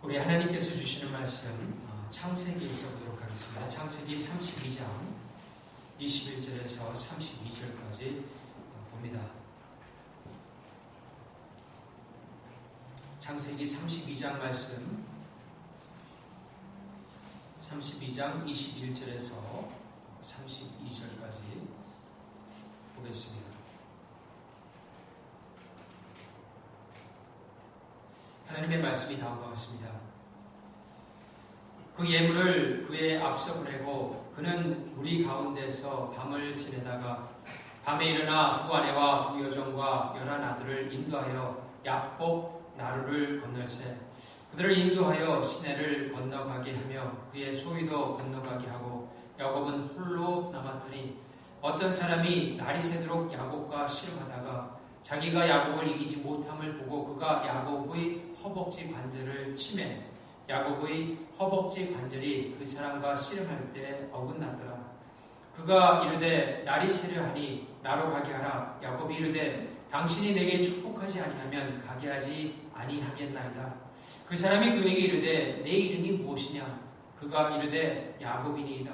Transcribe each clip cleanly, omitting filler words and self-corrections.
우리 하나님께서 주시는 말씀 창세기에서 보도록 하겠습니다. 창세기 32장 21절에서 32절까지 봅니다. 창세기 32장 말씀 32장 21절에서 32절까지 보겠습니다. 하나님의 말씀이 다음과 같습니다. 그 예물을 그의 앞서 보내고 그는 무리 가운데서 밤을 지내다가 밤에 일어나 두 아내와 두 여종과 11 아들을 인도하여 야복 나루를 건널세 그들을 인도하여 시내를 건너가게 하며 그의 소유도 건너가게 하고 야곱은 홀로 남았더니 어떤 사람이 날이 새도록 야곱과 씨름하다가 자기가 야곱을 이기지 못함을 보고 그가 야곱의 허벅지 관절을 치매 야곱의 허벅지 관절이 그 사람과 씨름할 때 어긋났더라. 그가 이르되 날이 새려 하니 나로 가게 하라. 야곱이 이르되 당신이 내게 축복하지 아니하면 가게 하지 아니하겠나이다. 그 사람이 그에게 이르되 내 이름이 무엇이냐? 그가 이르되 야곱이니이다.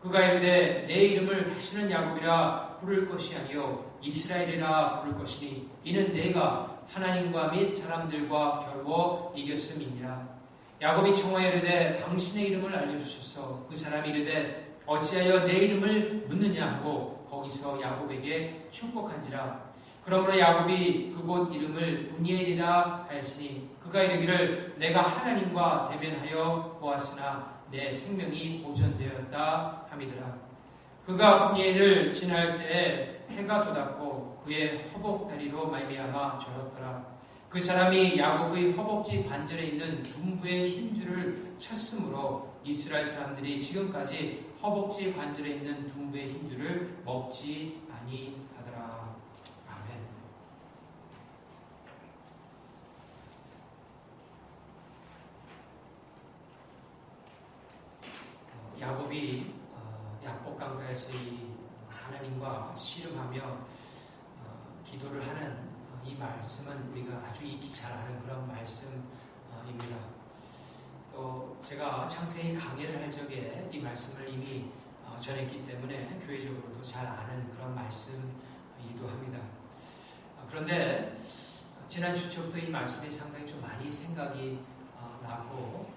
그가 이르되 내 이름을 다시는 야곱이라 부를 것이 아니요 이스라엘이라 부를 것이니 이는 내가 하나님과 및 사람들과 겨루어 이겼음이니라. 야곱이 청하여 이르되 당신의 이름을 알려주소서. 그 사람이 이르되 어찌하여 내 이름을 묻느냐 하고 거기서 야곱에게 축복한지라. 그러므로 야곱이 그곳 이름을 브니엘이라 하였으니 그가 이르기를 내가 하나님과 대면하여 보았으나 내 생명이 보존되었다 함이더라. 그가 브니엘을 지날 때에 해가 돋았고 그의 허벅다리로 말미암아 절었더라. 그 사람이 야곱의 허벅지 관절에 있는 둔부의 힘줄을 쳤으므로 이스라엘 사람들이 지금까지 허벅지 관절에 있는 둔부의 힘줄을 먹지 아니하더라. 아멘. 야곱이 야복강가에서 이 하나님과 씨름하며 기도를 하는 이 말씀은 우리가 아주 익히 잘 아는 그런 말씀입니다. 또 제가 창세기 강해를 할 적에 이 말씀을 이미 전했기 때문에 교회적으로도 잘 아는 그런 말씀이기도 합니다. 그런데 지난 주초부터 이 말씀이 상당히 좀 많이 생각이 나고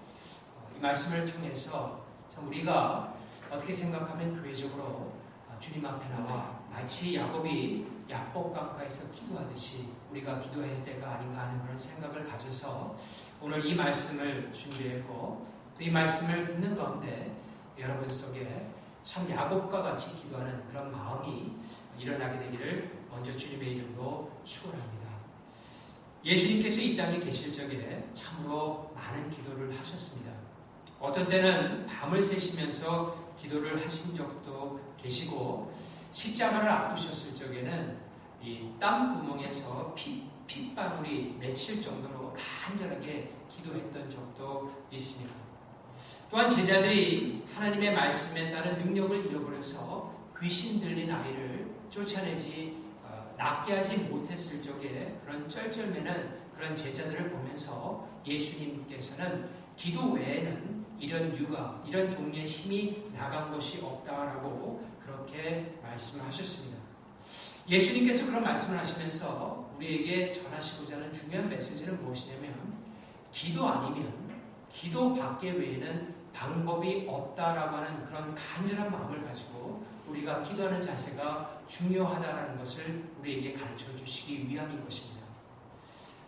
이 말씀을 통해서 참 우리가 어떻게 생각하면 교회적으로 주님 앞에 나와 마치 야곱이 야복강가에서 기도하듯이 우리가 기도할 때가 아닌가 하는 그런 생각을 가져서 오늘 이 말씀을 준비했고 또 이 말씀을 듣는 가운데 여러분 속에 참 야곱과 같이 기도하는 그런 마음이 일어나게 되기를 먼저 주님의 이름으로 축원합니다. 예수님께서 이 땅에 계실 적에 참으로 많은 기도를 하셨습니다. 어떤 때는 밤을 새시면서 기도를 하신 적도 계시고 십자가를 앞두셨을 적에는 이 땀 구멍에서 핏방울이 맺힐 정도로 간절하게 기도했던 적도 있습니다. 또한 제자들이 하나님의 말씀에 따른 능력을 잃어버려서 귀신 들린 아이를 쫓아내지 낫게 하지 못했을 적에 그런 쩔쩔매는 그런 제자들을 보면서 예수님께서는 기도 외에는 이런 유가, 이런 종류의 힘이 나간 것이 없다라고 그렇게 말씀하셨습니다. 예수님께서 그런 말씀을 하시면서 우리에게 전하시고자 하는 중요한 메시지는 무엇이냐면 기도 아니면 기도 밖에 외에는 방법이 없다라고 하는 그런 간절한 마음을 가지고 우리가 기도하는 자세가 중요하다라는 것을 우리에게 가르쳐 주시기 위함인 것입니다.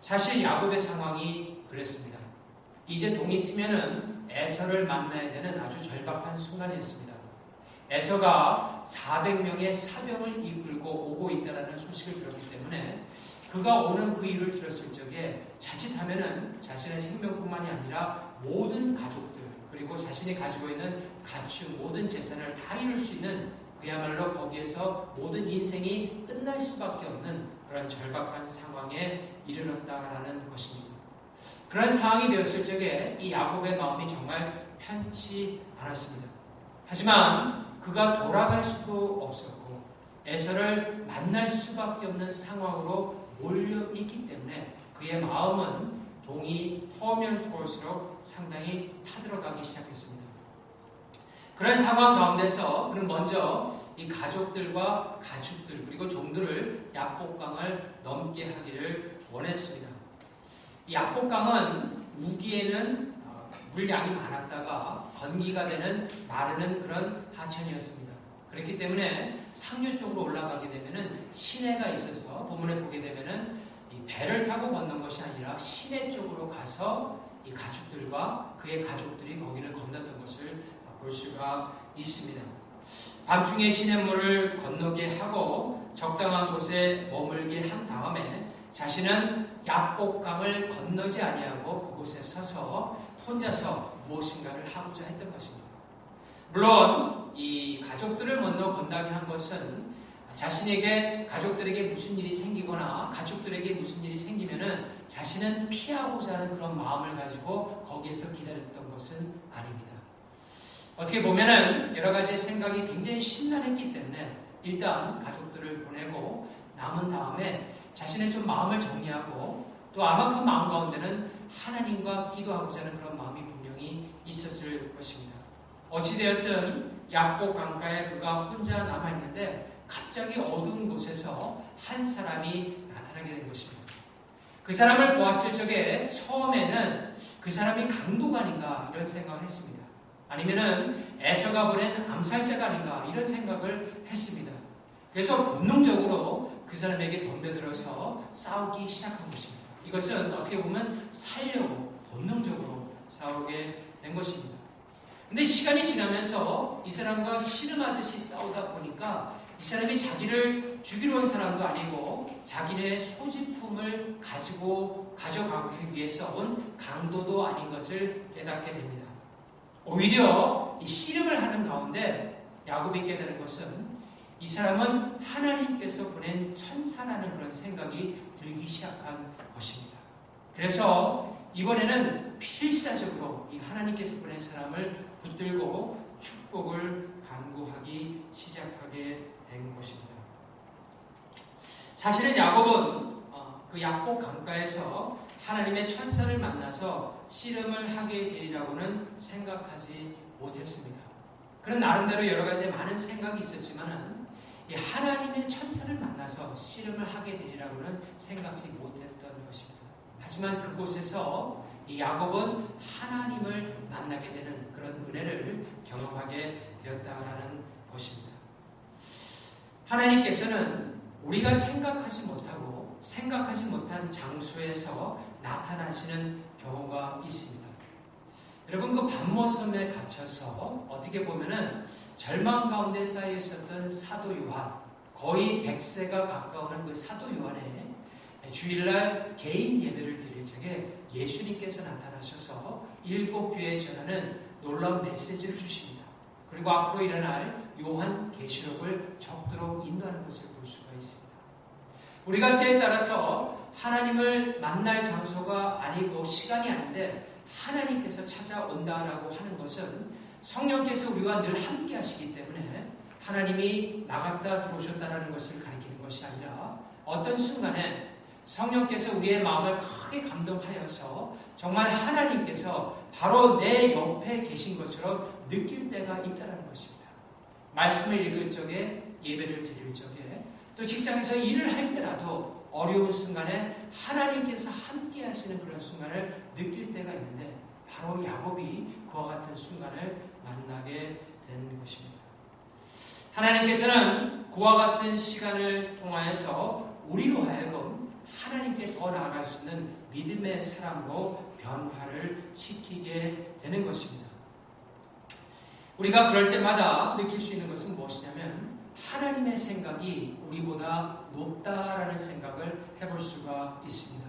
사실 야곱의 상황이 그랬습니다. 이제 동이 트면은 에서를 만나야 되는 아주 절박한 순간이었습니다. 에서가 400명의 사병을 이끌고 오고 있다는 소식을 들었기 때문에 그가 오는 그 일을 들었을 적에 자칫하면은 자신의 생명뿐만이 아니라 모든 가족들 그리고 자신이 가지고 있는 가축 모든 재산을 다 잃을 수 있는 그야말로 거기에서 모든 인생이 끝날 수밖에 없는 그런 절박한 상황에 이르렀다라는 것입니다. 그런 상황이 되었을 적에 이 야곱의 마음이 정말 편치 않았습니다. 하지만 그가 돌아갈 수도 없었고 에서를 만날 수밖에 없는 상황으로 몰려 있기 때문에 그의 마음은 동이 터오면 터올수록 상당히 타들어가기 시작했습니다. 그런 상황 가운데서 그는 먼저 이 가족들과 가축들 그리고 종들을 야복강을 넘게 하기를 원했습니다. 이 야복강은 우기에는 물량이 많았다가 건기가 되는 마르는 그런 하천이었습니다. 그렇기 때문에 상류 쪽으로 올라가게 되면은 시내가 있어서 본문에 보게 되면은 이 배를 타고 건넌 것이 아니라 시내 쪽으로 가서 이 가축들과 그의 가족들이 거기를 건넜던 것을 볼 수가 있습니다. 밤중에 시냇물을 건너게 하고 적당한 곳에 머물게 한 다음에 자신은 야복강을 건너지 아니하고 그곳에 서서 혼자서 무엇인가를 하고자 했던 것입니다. 물론 이 가족들을 먼저 건너게 한 것은 자신에게 가족들에게 무슨 일이 생기거나 가족들에게 무슨 일이 생기면은 자신은 피하고자 하는 그런 마음을 가지고 거기에서 기다렸던 것은 아닙니다. 어떻게 보면은 여러 가지 생각이 굉장히 심란했기 때문에 일단 가족들을 보내고 남은 다음에 자신의 좀 마음을 정리하고 또 아마 그 마음 가운데는 하나님과 기도하고자 하는 그런 마음이 분명히 있었을 것입니다. 어찌되었든 야복 강가에 그가 혼자 남아있는데 갑자기 어두운 곳에서 한 사람이 나타나게 된 것입니다. 그 사람을 보았을 적에 처음에는 그 사람이 강도가 아닌가 이런 생각을 했습니다. 아니면은 에서가 보낸 암살자가 아닌가 이런 생각을 했습니다. 그래서 본능적으로 그 사람에게 덤벼들어서 싸우기 시작한 것입니다. 이것은 어떻게 보면 살려고 본능적으로 싸우게 된 것입니다. 근데 시간이 지나면서 이 사람과 씨름하듯이 싸우다 보니까 이 사람이 자기를 죽이러 온 사람도 아니고 자기네 소지품을 가져가기 위해서 온 강도도 아닌 것을 깨닫게 됩니다. 오히려 이 씨름을 하는 가운데 야곱이 깨달은 것은 이 사람은 하나님께서 보낸 천사라는 그런 생각이 들기 시작한 것입니다. 그래서 이번에는 필사적으로 이 하나님께서 보낸 사람을 붙들고 축복을 간구하기 시작하게 된 것입니다. 사실은 야곱은 그 야복 강가에서 하나님의 천사를 만나서 씨름을 하게 되리라고는 생각하지 못했습니다. 그런 나름대로 여러 가지 많은 생각이 있었지만은 이 하나님의 천사를 만나서 씨름을 하게 되리라고는 생각지 못했던 것입니다. 하지만 그곳에서 이 야곱은 하나님을 만나게 되는 그런 은혜를 경험하게 되었다라는 것입니다. 하나님께서는 우리가 생각하지 못하고 생각하지 못한 장소에서 나타나시는 경우가 있습니다. 여러분 그 밤모섬에 갇혀서 어떻게 보면은 절망 가운데 쌓여 있었던 사도 요한 거의 100세가 가까운 그 사도 요한의 주일날 개인 예배를 드릴 적에 예수님께서 나타나셔서 7교회에 전하는 놀라운 메시지를 주십니다. 그리고 앞으로 일어날 요한 계시록을 적도록 인도하는 것을 볼 수가 있습니다. 우리가 때에 따라서 하나님을 만날 장소가 아니고 시간이 아닌데 하나님께서 찾아온다라고 하는 것은 성령께서 우리와 늘 함께 하시기 때문에 하나님이 나갔다 들어오셨다는 것을 가리키는 것이 아니라 어떤 순간에 성령께서 우리의 마음을 크게 감동하여서 정말 하나님께서 바로 내 옆에 계신 것처럼 느낄 때가 있다는 것입니다. 말씀을 읽을 적에 예배를 드릴 적에 또 직장에서 일을 할 때라도 어려운 순간에 하나님께서 함께 하시는 그런 순간을 느낄 때가 있는데 바로 야곱이 그와 같은 순간을 만나게 된 것입니다. 하나님께서는 그와 같은 시간을 통하여서 우리로 하여금 하나님께 더 나아갈 수 있는 믿음의 사람으로 변화를 시키게 되는 것입니다. 우리가 그럴 때마다 느낄 수 있는 것은 무엇이냐면 하나님의 생각이 우리보다 높다라는 생각을 해볼 수가 있습니다.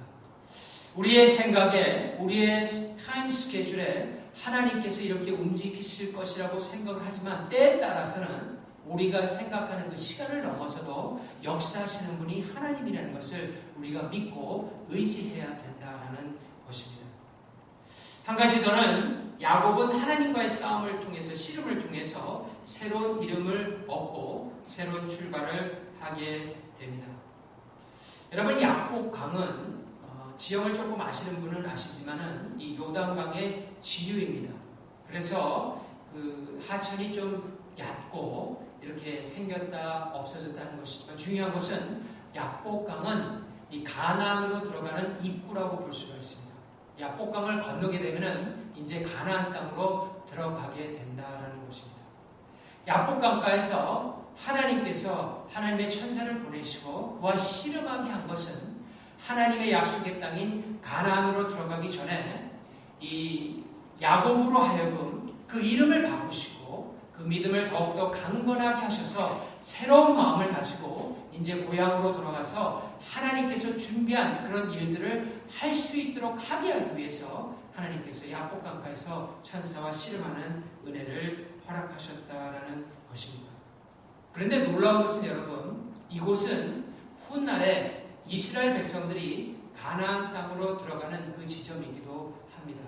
우리의 생각에, 우리의 타임 스케줄에 하나님께서 이렇게 움직이실 것이라고 생각을 하지만 때에 따라서는 우리가 생각하는 그 시간을 넘어서도 역사하시는 분이 하나님이라는 것을 우리가 믿고 의지해야 된다는 것입니다. 한 가지 더는 야곱은 하나님과의 싸움을 통해서 씨름을 통해서 새로운 이름을 얻고 새로운 출발을 하게 됩니다. 여러분 야복강은 지형을 조금 아시는 분은 아시지만은 이 요단강의 지류입니다. 그래서 그 하천이 좀 얕고 이렇게 생겼다 없어졌다는 것이지만 중요한 것은 약복강은 이 가나안으로 들어가는 입구라고 볼 수가 있습니다. 약복강을 건너게 되면은 이제 가나안 땅으로 들어가게 된다라는 것입니다. 약복강가에서 하나님께서 하나님의 천사를 보내시고 그와 씨름하게 한 것은 하나님의 약속의 땅인 가나안으로 들어가기 전에 이 야곱으로 하여금 그 이름을 바꾸시고 그 믿음을 더욱더 강건하게 하셔서 새로운 마음을 가지고 이제 고향으로 돌아가서 하나님께서 준비한 그런 일들을 할 수 있도록 하게 하기 위해서 하나님께서 약복강가에서 천사와 씨름하는 은혜를 허락하셨다라는 것입니다. 그런데 놀라운 것은 여러분, 이곳은 훗날에 이스라엘 백성들이 가나안 땅으로 들어가는 그 지점이기도 합니다.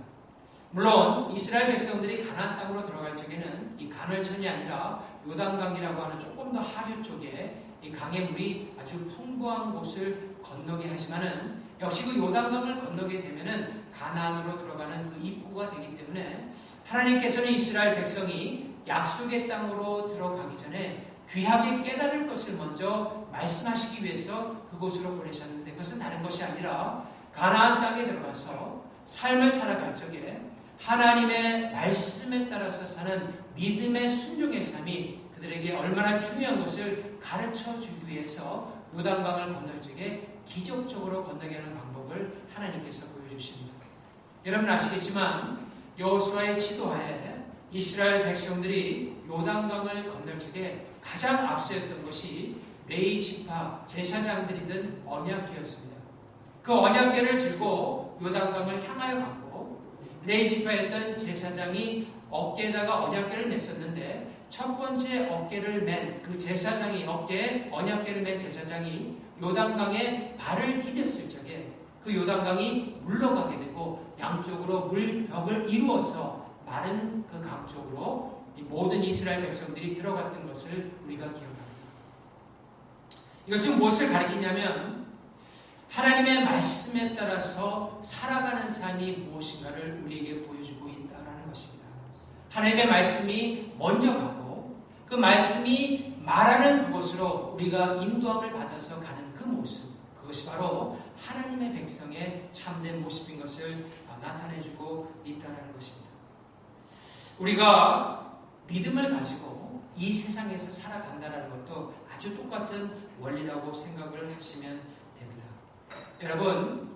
물론 이스라엘 백성들이 가나안 땅으로 들어갈 적에는 이 간헐천이 아니라 요단강이라고 하는 조금 더 하류 쪽에 이 강의 물이 아주 풍부한 곳을 건너게 하지만은 역시 그 요단강을 건너게 되면은 가나안으로 들어가는 그 입구가 되기 때문에 하나님께서는 이스라엘 백성이 약속의 땅으로 들어가기 전에 귀하게 깨달을 것을 먼저 말씀하시기 위해서 그곳으로 보내셨는데 그것은 다른 것이 아니라 가나안 땅에 들어가서 삶을 살아갈 적에 하나님의 말씀에 따라서 사는 믿음의 순종의 삶이 그들에게 얼마나 중요한 것을 가르쳐 주기 위해서 요단강을 건널 적에 기적적으로 건너게 하는 방법을 하나님께서 보여주십니다. 여러분 아시겠지만 여호수아의 지도하에 이스라엘 백성들이 요단강을 건널 적에 가장 앞서였던 것이 레위 지파 제사장들이 든 언약궤였습니다. 그 언약궤를 들고 요단강을 향하여 갔고 레위 지파였던 제사장이 어깨에다가 언약궤를 맸었는데 첫 번째 어깨를 맨 그 제사장이 어깨에 언약궤를 맨 제사장이 요단강에 발을 디뎠을 적에 그 요단강이 물러가게 되고 양쪽으로 물벽을 이루어서 마른 그 강 쪽으로 이 모든 이스라엘 백성들이 들어갔던 것을 우리가 기억합니다. 이것은 무엇을 가리키냐면 하나님의 말씀에 따라서 살아가는 삶이 무엇인가를 우리에게 보여주고 있다는 것입니다. 하나님의 말씀이 먼저 가고 그 말씀이 말하는 그곳으로 우리가 인도함을 받아서 가는 그 모습, 그것이 바로 하나님의 백성의 참된 모습인 것을 나타내주고 있다는 것입니다. 우리가 믿음을 가지고 이 세상에서 살아간다는 것도 아주 똑같은 원리라고 생각을 하시면 됩니다. 여러분,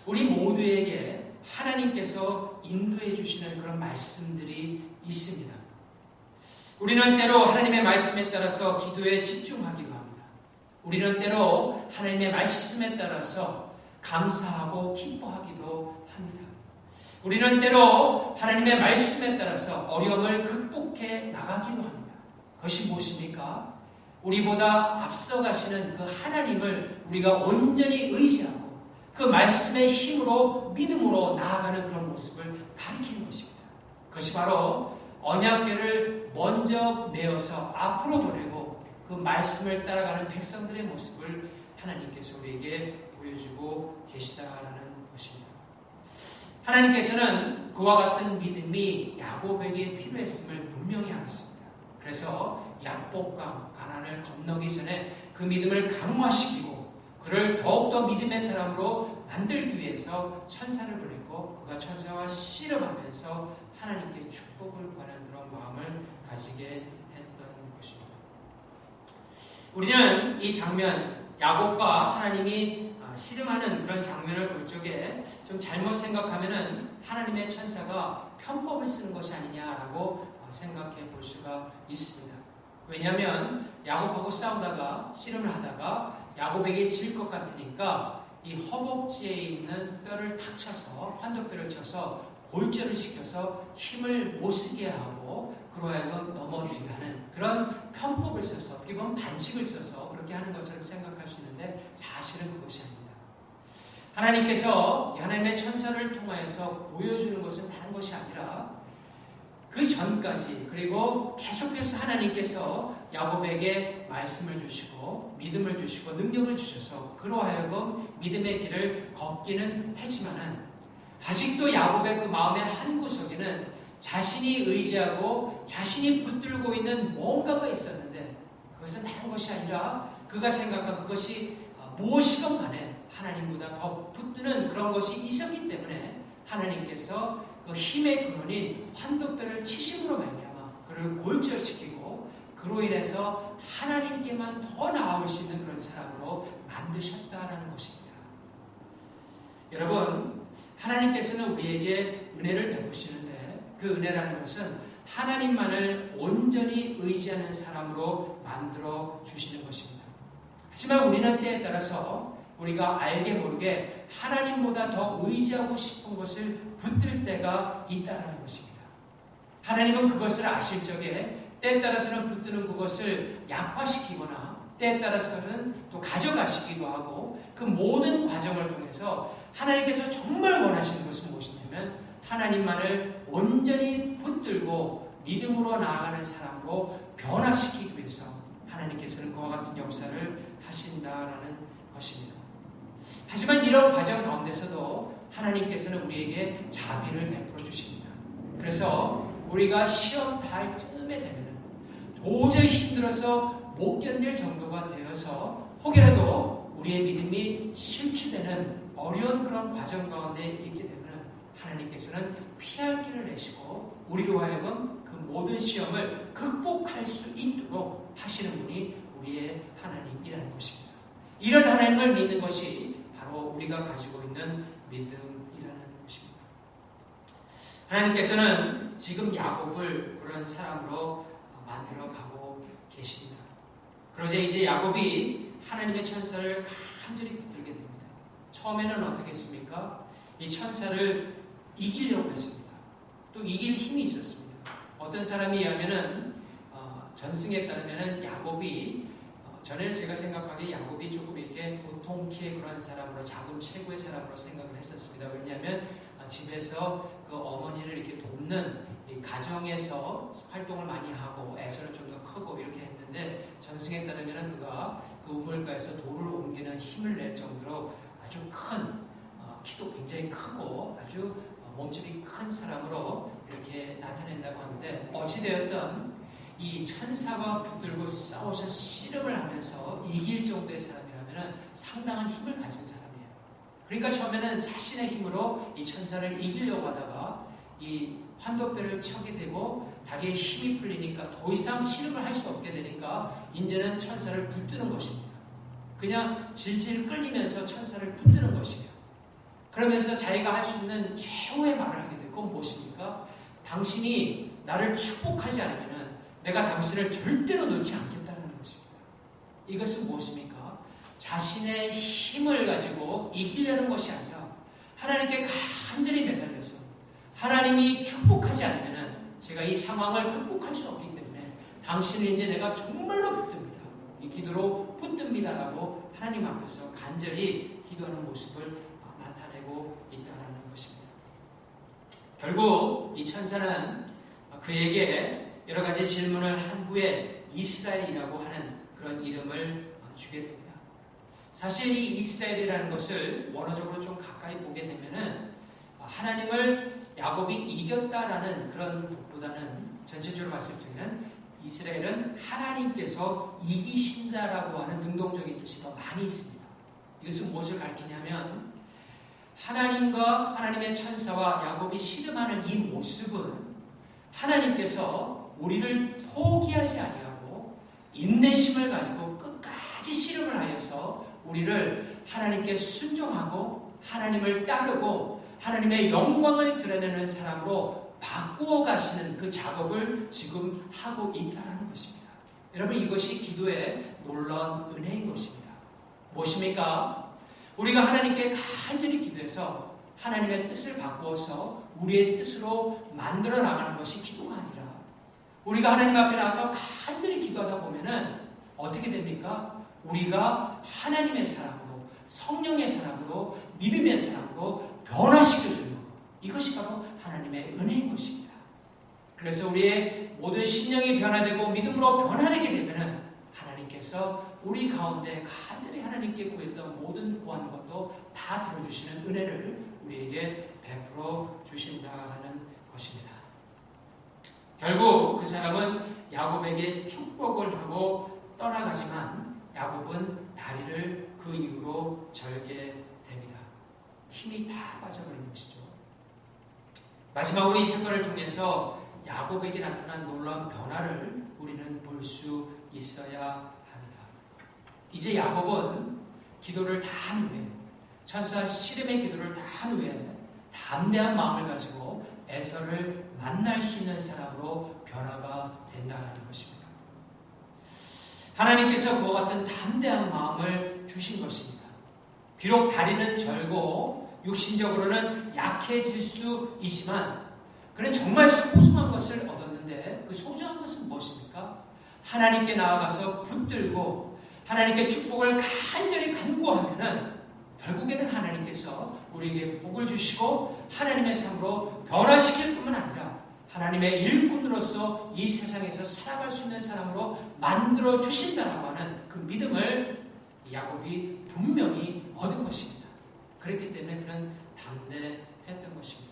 우리 모두에게 하나님께서 인도해 주시는 그런 말씀들이 있습니다. 우리는 때로 하나님의 말씀에 따라서 기도에 집중하기도 합니다. 우리는 때로 하나님의 말씀에 따라서 감사하고 기뻐하기도 합니다. 우리는 때로 하나님의 말씀에 따라서 어려움을 극복해 나가기도 합니다. 그것이 무엇입니까? 우리보다 앞서가시는 그 하나님을 우리가 온전히 의지하고 그 말씀의 힘으로 믿음으로 나아가는 그런 모습을 가리키는 것입니다. 그것이 바로 언약궤를 먼저 메어서 앞으로 보내고 그 말씀을 따라가는 백성들의 모습을 하나님께서 우리에게 보여주고 계시다라는 것입니다. 하나님께서는 그와 같은 믿음이 야곱에게 필요했음을 분명히 알았습니다. 그래서 약복강 가나안을 건너기 전에 그 믿음을 강화시키고 그를 더욱더 믿음의 사람으로 만들기 위해서 천사를 보냈고 그가 천사와 씨름하면서 하나님께 축복을 구하는 그런 마음을 가지게 했던 것입니다. 우리는 이 장면, 야곱과 하나님이 씨름하는 그런 장면을 볼 적에 좀 잘못 생각하면은 하나님의 천사가 편법을 쓰는 것이 아니냐라고 생각해 볼 수가 있습니다. 왜냐하면 야곱하고 싸우다가 씨름을 하다가 야곱에게 질 것 같으니까 이 허벅지에 있는 뼈를 탁 쳐서 환도뼈를 쳐서 골절을 시켜서 힘을 못 쓰게 하고 그로 하여금 넘어지게 하는 그런 편법을 써서 어떻게 보면 반칙을 써서 그렇게 하는 것처럼 생각할 수 있는데 사실은 그것이 아닙니다. 하나님께서 하나님의 천사를 통하여서 보여주는 것은 다른 것이 아니라 그 전까지 그리고 계속해서 하나님께서 야곱에게 말씀을 주시고 믿음을 주시고 능력을 주셔서 그로 하여금 믿음의 길을 걷기는 했지만은 아직도 야곱의 그 마음의 한 구석에는 자신이 의지하고 자신이 붙들고 있는 뭔가가 있었는데 그것은 다른 것이 아니라 그가 생각한 그것이 무엇이건 간에 하나님보다 더 붙드는 그런 것이 있었기 때문에 하나님께서 그 힘의 근원인 환도뼈를 치심으로 말미암아 그를 골절시키고 그로 인해서 하나님께만 더 나아올 수 있는 그런 사람으로 만드셨다라는 것입니다. 여러분, 하나님께서는 우리에게 은혜를 베푸시는데 그 은혜라는 것은 하나님만을 온전히 의지하는 사람으로 만들어 주시는 것입니다. 하지만 우리는 때에 따라서 우리가 알게 모르게 하나님보다 더 의지하고 싶은 것을 붙들 때가 있다는 것입니다. 하나님은 그것을 아실 적에 때에 따라서는 붙드는 그것을 약화시키거나 때에 따라서는 또 가져가시기도 하고 그 모든 과정을 통해서 하나님께서 정말 원하시는 것은 무엇이냐면 하나님만을 온전히 붙들고 믿음으로 나아가는 사람으로 변화시키기 위해서 하나님께서는 그와 같은 역사를 하신다라는 것입니다. 하지만 이런 과정 가운데서도 하나님께서는 우리에게 자비를 베풀어 주십니다. 그래서 우리가 시험 달 쯤에 되면 도저히 힘들어서 못 견딜 정도가 되어서 혹여라도 우리의 믿음이 실추되는 어려운 그런 과정 가운데 있게 되면 하나님께서는 피할 길을 내시고 우리로 하여금 그 모든 시험을 극복할 수 있도록 하시는 분이 우리의 하나님이라는 것입니다. 이런 하나님을 믿는 것이 바로 우리가 가지고 있는 믿음이라는 것입니다. 하나님께서는 지금 야곱을 그런 사람으로 만들어가고 계십니다. 그러자 이제 야곱이 하나님의 천사를 간절히 붙들게 됩니다. 처음에는 어떻게 했습니까? 이 천사를 이기려고 했습니다. 또 이길 힘이 있었습니다. 어떤 사람이 이야기하면은 전승에 따르면은 야곱이 전에는 제가 생각하기에 야곱이 조금 이렇게 보통 키의 그런 사람으로 작은 최고의 사람으로 생각을 했었습니다. 왜냐하면 집에서 그 어머니를 이렇게 돕는 이 가정에서 활동을 많이 하고 애서는 좀 더 크고 이렇게 했는데 전승에 따르면 그가 그 우물가에서 돌을 옮기는 힘을 낼 정도로 아주 큰 키도 굉장히 크고 아주 몸집이 큰 사람으로 이렇게 나타낸다고 하는데 어찌되었든 이 천사와 붙들고 싸워서 씨름을 하면서 이길 정도의 사람이라면 상당한 힘을 가진 사람이에요. 그러니까 처음에는 자신의 힘으로 이 천사를 이기려고 하다가 이 환도뼈를 쳐게 되고 다리에 힘이 풀리니까 더 이상 씨름을 할 수 없게 되니까 이제는 천사를 붙드는 것입니다. 그냥 질질 끌리면서 천사를 붙드는 것이에요. 그러면서 자기가 할 수 있는 최후의 말을 하게 되고 무엇입니까? 당신이 나를 축복하지 않으면 내가 당신을 절대로 놓지 않겠다는 것입니다. 이것은 무엇입니까? 자신의 힘을 가지고 이기려는 것이 아니라 하나님께 간절히 매달려서 하나님이 축복하지 않으면 제가 이 상황을 극복할 수 없기 때문에 당신을 이제 내가 정말로 붙듭니다. 이 기도로 붙듭니다라고 하나님 앞에서 간절히 기도하는 모습을 나타내고 있다는 것입니다. 결국 이 천사는 그에게 여러 가지 질문을 한 후에 이스라엘이라고 하는 그런 이름을 주게 됩니다. 사실 이 이스라엘이라는 것을 원어적으로 좀 가까이 보게 되면은 하나님을 야곱이 이겼다라는 그런 것보다는 전체적으로 봤을 때는 이스라엘은 하나님께서 이기신다라고 하는 능동적인 뜻이 더 많이 있습니다. 이것은 무엇을 가리키냐면 하나님과 하나님의 천사와 야곱이 씨름하는 이 모습은 하나님께서 우리를 포기하지 아니하고 인내심을 가지고 끝까지 씨름을 하여서 우리를 하나님께 순종하고 하나님을 따르고 하나님의 영광을 드러내는 사람으로 바꾸어 가시는 그 작업을 지금 하고 있다는 것입니다. 여러분, 이것이 기도의 놀라운 은혜인 것입니다. 무엇입니까? 우리가 하나님께 간절히 기도해서 하나님의 뜻을 바꾸어서 우리의 뜻으로 만들어 나가는 것이 기도가 아니라 우리가 하나님 앞에 나와서 간절히 기도하다 보면은 어떻게 됩니까? 우리가 하나님의 사람으로, 성령의 사람으로, 믿음의 사람으로 변화시켜주는 것. 이것이 바로 하나님의 은혜인 것입니다. 그래서 우리의 모든 심령이 변화되고 믿음으로 변화되게 되면은 하나님께서 우리 가운데 간절히 하나님께 구했던 모든 구하는 것도 다 들어주시는 은혜를 우리에게 베풀어 주신다는 것입니다. 결국 그 사람은 야곱에게 축복을 하고 떠나가지만 야곱은 다리를 그 이후로 절게 됩니다. 힘이 다 빠져버린 것이죠. 마지막으로 이 사건을 통해서 야곱에게 나타난 놀라운 변화를 우리는 볼 수 있어야 합니다. 이제 야곱은 기도를 다 한 후에, 천사 시름의 기도를 다 한 후에 담대한 마음을 가지고 에서를 만날 수 있는 사람으로 변화가 된다는 것입니다. 하나님께서 그와 같은 담대한 마음을 주신 것입니다. 비록 다리는 절고 육신적으로는 약해질 수 있지만 그는 정말 소중한 것을 얻었는데 그 소중한 것은 무엇입니까? 하나님께 나아가서 붙들고 하나님께 축복을 간절히 간구하면은 결국에는 하나님께서 우리에게 복을 주시고 하나님의 삶으로 변화시킬 뿐만 아니라 하나님의 일꾼으로서 이 세상에서 살아갈 수 있는 사람으로 만들어 주신다라고 하는 그 믿음을 야곱이 분명히 얻은 것입니다. 그렇기 때문에 그는 담대했던 것입니다.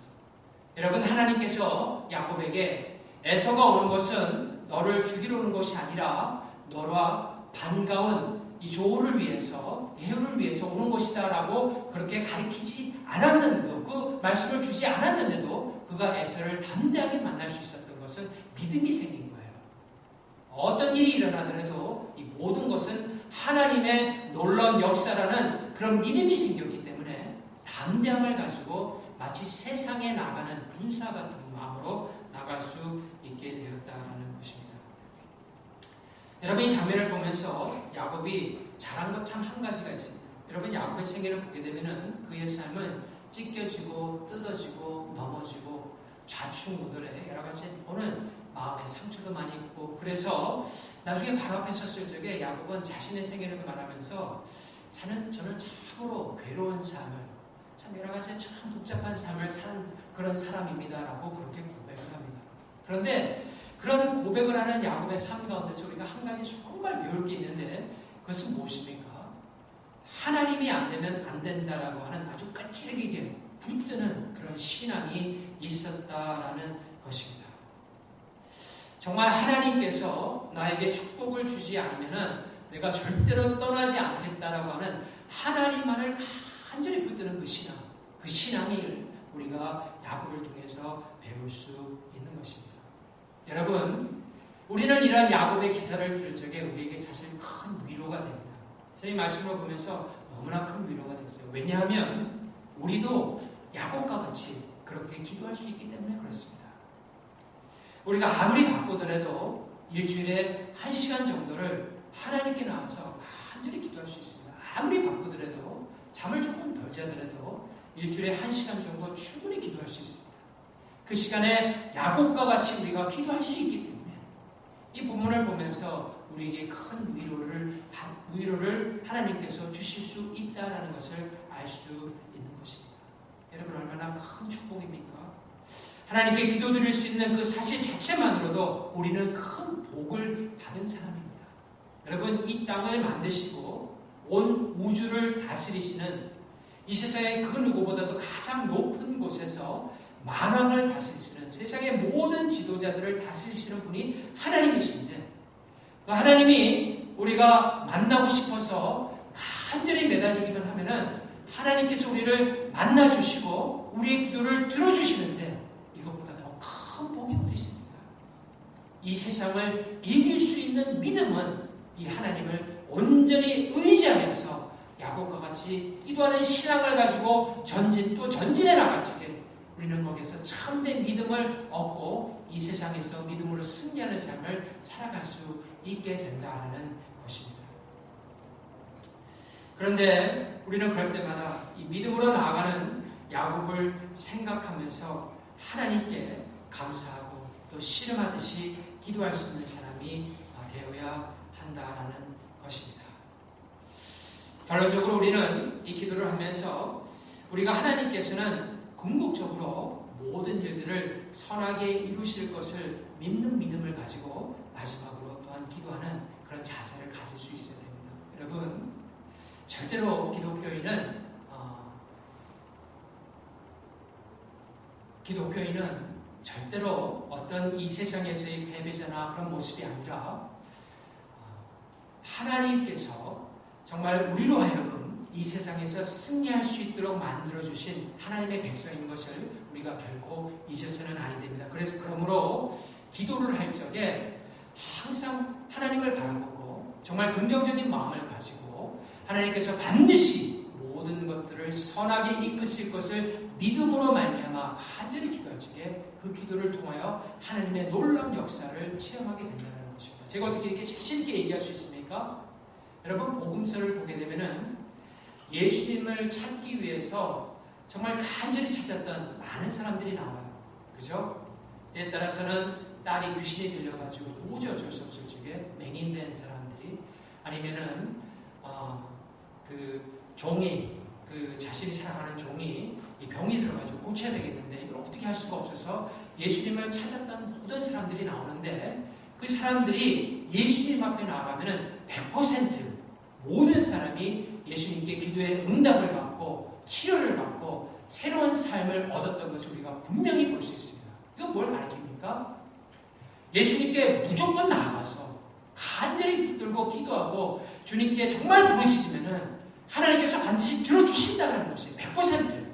여러분, 하나님께서 야곱에게 에서가 오는 것은 너를 죽이러 오는 것이 아니라 너와 반가운 이 조우를 위해서, 예후를 위해서 오는 것이다 라고 그렇게 가리키지 않았는데도, 그 말씀을 주지 않았는데도 그가 에서를 담대하게 만날 수 있었던 것은 믿음이 생긴 거예요. 어떤 일이 일어나더라도 이 모든 것은 하나님의 놀라운 역사라는 그런 믿음이 생겼기 때문에 담대함을 가지고 마치 세상에 나가는 군사 같은 마음으로 나갈 수 있게 되었다는 것입니다. 여러분, 이 장면을 보면서 야곱이 잘한 것 참 한 가지가 있습니다. 여러분, 야곱의 생애를 보게 되면은 그의 삶은 찢겨지고 뜯어지고 넘어지고 좌충우돌에 여러 가지 보는 마음의 상처도 많이 있고, 그래서 나중에 바로 앞에 섰을 적에 야곱은 자신의 생애를 말하면서 저는 참으로 괴로운 삶을, 참 여러 가지 참 복잡한 삶을 산 그런 사람입니다라고 그렇게 고백을 합니다. 그런데 그런 고백을 하는 야곱의 삶 가운데서 우리가 한 가지 정말 배울 게 있는데 그것은 무엇입니까? 하나님이 안 되면 안 된다라고 하는 아주 끈질기게 붙드는 그런 신앙이 있었다라는 것입니다. 정말 하나님께서 나에게 축복을 주지 않으면 내가 절대로 떠나지 않겠다라고 하는 하나님만을 간절히 붙드는 그 신앙이 우리가 야곱을 통해서 배울 수 있는 것입니다. 여러분, 우리는 이러한 야곱의 기사를 들을 적에 우리에게 사실 큰 위로가 됩니다. 저희 말씀을 보면서 너무나 큰 위로가 됐어요. 왜냐하면 우리도 야곱과 같이 그렇게 기도할 수 있기 때문에 그렇습니다. 우리가 아무리 바쁘더라도 일주일에 1시간 정도를 하나님께 나와서 간절히 기도할 수 있습니다. 아무리 바쁘더라도 잠을 조금 덜 자더라도 일주일에 1시간 정도 충분히 기도할 수 있습니다. 그 시간에 야곱과 같이 우리가 기도할 수 있기 때문에 이 본문을 보면서 우리에게 큰 위로를 하나님께서 주실 수 있다는 것을 알 수 있는 것입니다. 여러분, 얼마나 큰 축복입니까? 하나님께 기도드릴 수 있는 그 사실 자체만으로도 우리는 큰 복을 받은 사람입니다. 여러분, 이 땅을 만드시고 온 우주를 다스리시는 이 세상의 그 누구보다도 가장 높은 곳에서 만왕을 다스리시는, 세상의 모든 지도자들을 다스리시는 분이 하나님이신데, 그 하나님이 우리가 만나고 싶어서 간절히 매달리기만 하면은 하나님께서 우리를 만나주시고 우리의 기도를 들어주시는데 이것보다 더 큰 복이 어디 있습니까? 이 세상을 이길 수 있는 믿음은 이 하나님을 온전히 의지하면서 야곱과 같이 기도하는 신앙을 가지고 전진해 나갈 적에 우리는 거기서 참된 믿음을 얻고 이 세상에서 믿음으로 승리하는 삶을 살아갈 수 있게 된다는 것입니다. 그런데 우리는 그럴 때마다 이 믿음으로 나아가는 야곱을 생각하면서 하나님께 감사하고 또 씨름하듯이 기도할 수 있는 사람이 되어야 한다는 것입니다. 결론적으로 우리는 이 기도를 하면서 우리가 하나님께서는 궁극적으로 모든 일들을 선하게 이루실 것을 믿는 믿음을 가지고 마지막으로 또한 기도하는 그런 자세를 가질 수 있어야 됩니다. 여러분, 절대로 기독교인은 절대로 어떤 이 세상에서의 패배자나 그런 모습이 아니라 하나님께서 정말 우리로 하여금 이 세상에서 승리할 수 있도록 만들어주신 하나님의 백성인 것을 우리가 결코 잊어서는 아니 됩니다. 그러므로 기도를 할 적에 항상 하나님을 바라보고 정말 긍정적인 마음을 가지고 하나님께서 반드시 모든 것들을 선하게 이끄실 것을 믿음으로 말미암아 간절히 기도할 적에 그 기도를 통하여 하나님의 놀라운 역사를 체험하게 된다는 것입니다. 제가 어떻게 이렇게 자신 있게 얘기할 수 있습니까? 여러분, 복음서를 보게 되면은 예수님을 찾기 위해서 정말 간절히 찾았던 많은 사람들이 나와요. 그죠? 때에 따라서는 딸이 귀신이 들려가지고 도저히 어쩔 수 없을 적에 맹인된 사람들이, 아니면은 그 종이, 그 자신이 사랑하는 종이 이 병이 들어가지고 고쳐야 되겠는데 이걸 어떻게 할 수가 없어서 예수님을 찾았던 모든 사람들이 나오는데, 그 사람들이 예수님 앞에 나아가면은 100% 모든 사람이 예수님께 기도의 응답을 받고 치료를 받고 새로운 삶을 얻었던 것을 우리가 분명히 볼 수 있습니다. 이건 뭘 가리킵니까? 예수님께 무조건 나아가서 간절히 붙들고 기도하고 주님께 정말 부르짖으면은 하나님께서 반드시 들어주신다는 것이에요. 100%.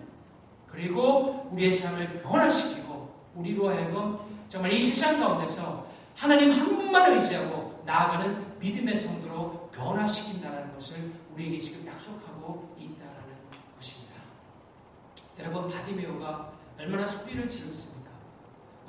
그리고 우리의 삶을 변화시키고 우리로 하여금 정말 이 세상 가운데서 하나님 한 분만 의지하고 나아가는 믿음의 성도로 변화시킨다는 것을 우리에게 지금 약속하고 있다는 것입니다. 여러분, 바디메오가 얼마나 소리를 질렀습니까?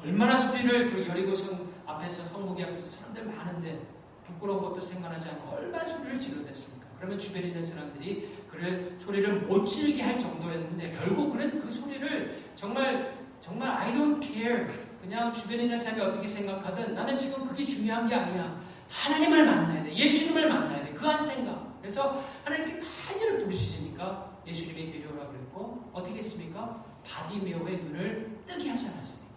얼마나 소리를, 그 여리고성 앞에서, 성무기 앞에서 사람들 많은데 부끄러운 것도 생각하지 않고 얼마나 소리를 질러댔습니까? 그러면 주변에 있는 사람들이 그를 소리를 못 지르게 할 정도였는데 결국 그는 그 소리를 정말 I don't care, 그냥 주변에 있는 사람이 어떻게 생각하든 나는 지금 그게 중요한 게 아니야. 하나님을 만나야 돼. 예수님을 만나야 돼. 그 한 생각. 그래서 하나님께 간절히 부르시니까 예수님이 데려오라고 그랬고, 어떻게 했습니까? 바디메오의 눈을 뜨게 하지 않았습니까?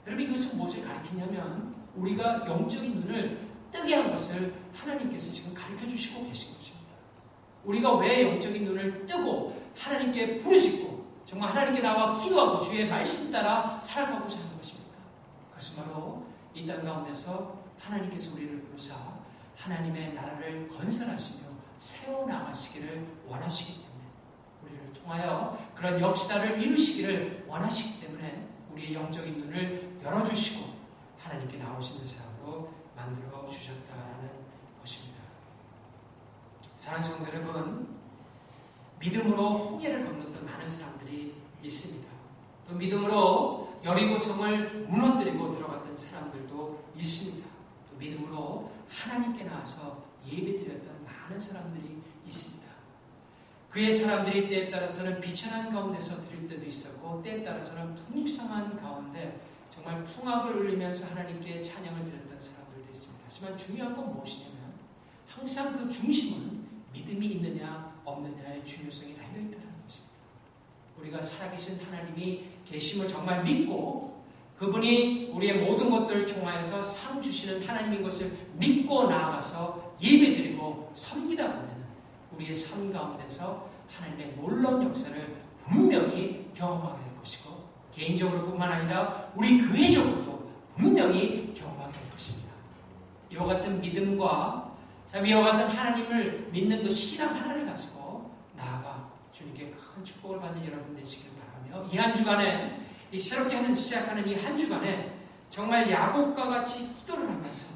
여러분, 이것은 무엇을 가리키냐면 우리가 영적인 눈을 뜨게 한 것을 하나님께서 지금 가르쳐 주시고 계신 것입니다. 우리가 왜 영적인 눈을 뜨고 하나님께 부르짖고 정말 하나님께 나와 기도하고 주의 말씀 따라 살아가고자 하는 것입니까? 그것은 바로 이 땅 가운데서 하나님께서 우리를 부르사 하나님의 나라를 건설하시며 세워나가시기를 원하시기 때문에, 우리를 통하여 그런 역사를 이루시기를 원하시기 때문에 우리의 영적인 눈을 열어주시고 하나님께 나오시는 사람으로 만들어 주셨다라는 것입니다. 사랑하는 성도 여러분, 믿음으로 홍해를 건넜던 많은 사람들이 있습니다. 또 믿음으로 여리고성을 무너뜨리고 들어갔던 사람들도 있습니다. 또 믿음으로 하나님께 나와서 예배드렸던 많은 사람들이 있습니다. 그의 사람들이 때에 따라서는 비천한 가운데서 드릴 때도 있었고, 때에 따라서는 풍성한 가운데 정말 풍악을 울리면서 하나님께 찬양을 드렸던 사람들도 있습니다. 하지만 중요한 건 무엇이냐면 항상 그 중심은 믿음이 있느냐 없느냐의 중요성이 달려있다는 것입니다. 우리가 살아계신 하나님이 계심을 정말 믿고 그분이 우리의 모든 것들을 통하여서 상 주시는 하나님인 것을 믿고 나아가서 예배드리고 섬기다 보면 우리의 삶 가운데서 하나님의 놀라운 역사를 분명히 경험하게 될 것이고, 개인적으로 뿐만 아니라 우리 교회적으로도 분명히 경험하게 될 것입니다. 이와 같은 믿음과 이와 같은 하나님을 믿는 그 신앙 하나를 가지고 나아가 주님께 큰 축복을 받는 여러분 되시길 바라며, 이 한 주간에 이 새롭게 시작하는 이 한 주간에 정말 야곱과 같이 기도를 하면서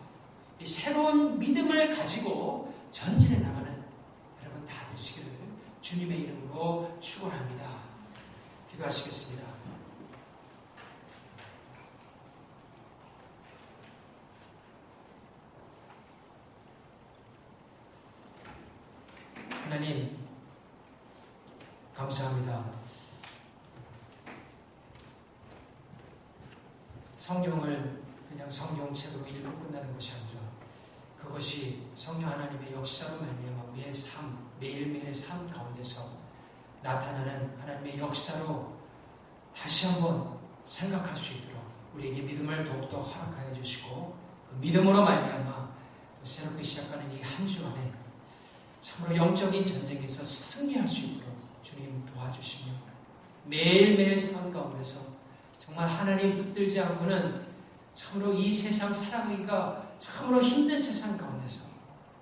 이 새로운 믿음을 가지고 전진해 나가는 여러분 다 되시기를 주님의 이름으로 축원합니다. 기도하시겠습니다. 하나님, 감사합니다. 성경을 그냥 성경책으로 읽고 끝나는 것이 아니라 그것이 성령 하나님의 역사로 말미암아 우리의 삶, 매일매일의 삶 가운데서 나타나는 하나님의 역사로 다시 한번 생각할 수 있도록 우리에게 믿음을 더욱더 허락하여 주시고 그 믿음으로 말미암아 또 새롭게 시작하는 이 한 주 안에 참으로 영적인 전쟁에서 승리할 수 있도록 주님 도와주시며 매일매일 삶 가운데서 정말 하나님 붙들지 않고는 참으로 이 세상 살아가기가 참으로 힘든 세상 가운데서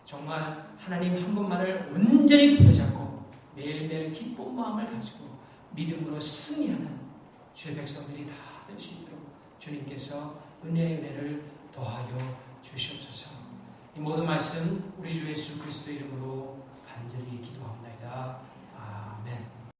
정말 하나님 한 분만을 온전히 부여잡고 매일매일 기쁜 마음을 가지고 믿음으로 승리하는 주의 백성들이 다 될 수 있도록 주님께서 은혜를 더하여 주시옵소서. 이 모든 말씀 우리 주 예수 그리스도 이름으로 간절히 기도합니다. 아멘.